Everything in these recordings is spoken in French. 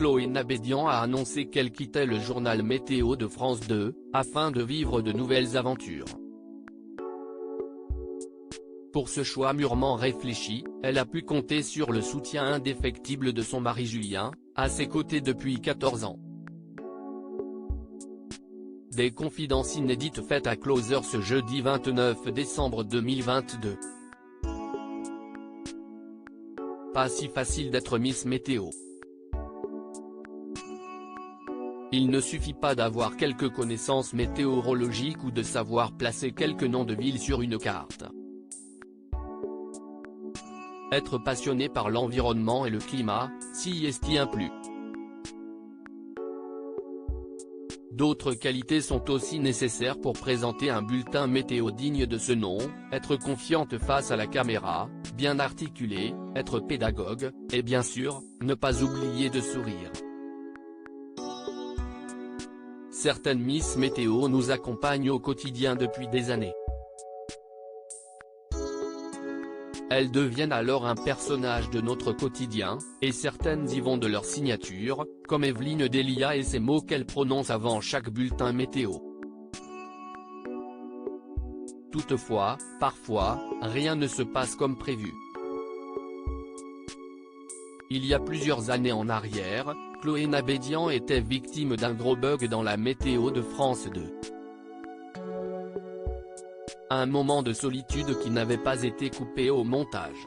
Chloé Nabédian a annoncé qu'elle quittait le journal météo de France 2, afin de vivre de nouvelles aventures. Pour ce choix mûrement réfléchi, elle a pu compter sur le soutien indéfectible de son mari Julien, à ses côtés depuis 14 ans. Des confidences inédites faites à Closer ce jeudi 29 décembre 2022. Pas si facile d'être Miss Météo. Il ne suffit pas d'avoir quelques connaissances météorologiques ou de savoir placer quelques noms de villes sur une carte. Être passionné par l'environnement et le climat, s'y est inclus. D'autres qualités sont aussi nécessaires pour présenter un bulletin météo digne de ce nom, être confiante face à la caméra, bien articulée, être pédagogue, et bien sûr, ne pas oublier de sourire. Certaines Miss Météo nous accompagnent au quotidien depuis des années. Elles deviennent alors un personnage de notre quotidien, et certaines y vont de leur signature, comme Evelyne Delia et ces mots qu'elle prononce avant chaque bulletin météo. Toutefois, parfois, rien ne se passe comme prévu. Il y a plusieurs années en arrière, Chloé Nabédian était victime d'un gros bug dans la météo de France 2. Un moment de solitude qui n'avait pas été coupé au montage.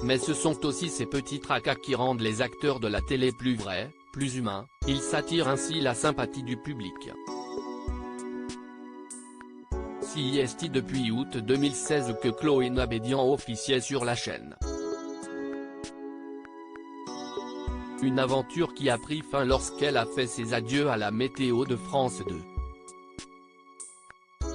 Mais ce sont aussi ces petits tracas qui rendent les acteurs de la télé plus vrais, plus humains, ils s'attirent ainsi la sympathie du public. C'est depuis août 2016 que Chloé Nabédian officiait sur la chaîne. Une aventure qui a pris fin lorsqu'elle a fait ses adieux à la météo de France 2.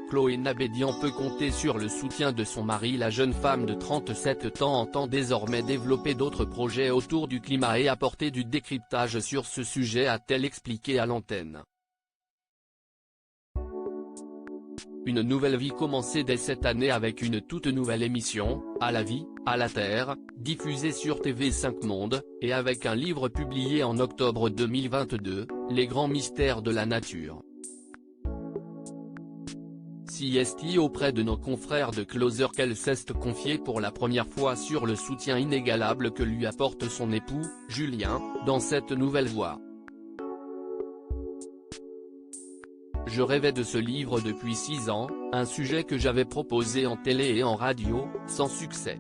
Chloé Nabédian peut compter sur le soutien de son mari. La jeune femme de 37 ans entend désormais développer d'autres projets autour du climat et apporter du décryptage sur ce sujet, a-t-elle expliqué à l'antenne. Une nouvelle vie commençait dès cette année avec une toute nouvelle émission, À la vie, à la terre, diffusée sur TV5 Monde, et avec un livre publié en octobre 2022, Les grands mystères de la nature. C'est auprès de nos confrères de Closer qu'elle s'est confiée pour la première fois sur le soutien inégalable que lui apporte son époux, Julien, dans cette nouvelle voie. Je rêvais de ce livre depuis 6 ans, un sujet que j'avais proposé en télé et en radio, sans succès.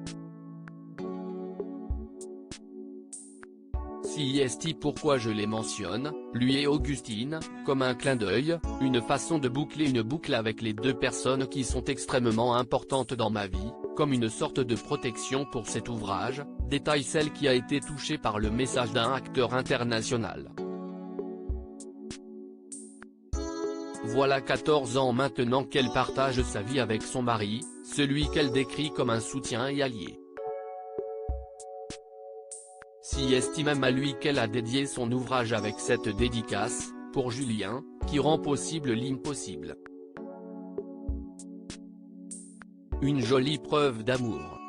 C'est pourquoi je les mentionne, lui et Augustine, comme un clin d'œil, une façon de boucler une boucle avec les deux personnes qui sont extrêmement importantes dans ma vie, comme une sorte de protection pour cet ouvrage, détaille celle qui a été touchée par le message d'un acteur international. Voilà 14 ans maintenant qu'elle partage sa vie avec son mari, celui qu'elle décrit comme un soutien et allié. C'est même à lui qu'elle a dédié son ouvrage avec cette dédicace, pour Julien, qui rend possible l'impossible. Une jolie preuve d'amour.